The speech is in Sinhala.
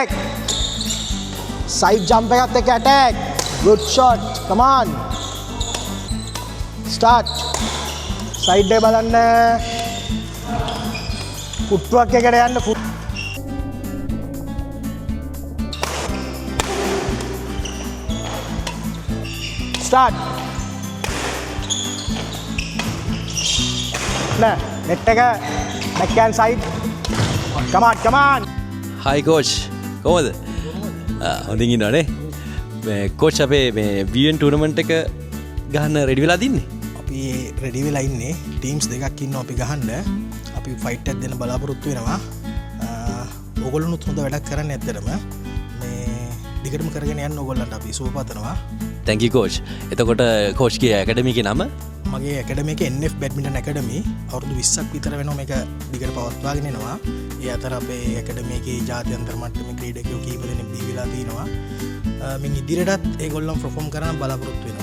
attack. Side jump එකත් එක්ක attack. Good shot. Come on. Start. Side එක බලන්න. footwork එකට යන්න. Start. Nah, net එක backhand side. Come on, come on. Hi coach. කොහොමද? හොඳින් ඉන්නවනේ. මේ coach අපේ මේ BN tournament එක ගහන්න ready වෙලා දින්නේ. අපි ready වෙලා ඉන්නේ. teams දෙකක් ඉන්නවා අපි ගහන්න. අපි fight එකක් දෙන්න බලාපොරොත්තු වෙනවා. ඕගොල්ලොනුත් හොඳ වැඩක් කරන්න ඇත්තටම. මේ දිගටම කරගෙන යන්න ඕගොල්ලන්ට අපි සුබ පතනවා. Thank you coach. එතකොට coach ගේ academy එකේ නම? මගේ academy එක NF badminton academy. අවුරුදු 20ක් විතර වෙනවා මේක දිගට පවත්වාගෙන එනවා. ඒ අතර අපේ academy එකේ ජාත්‍යන්තර මට්ටමේ ක්‍රීඩකයෝ කීප දෙනෙක් බිහි වෙලා තිනවා. මින් ඉදිරියටත් ඒගොල්ලන් perform කරන්න බලාපොරොත්තු වෙනවා.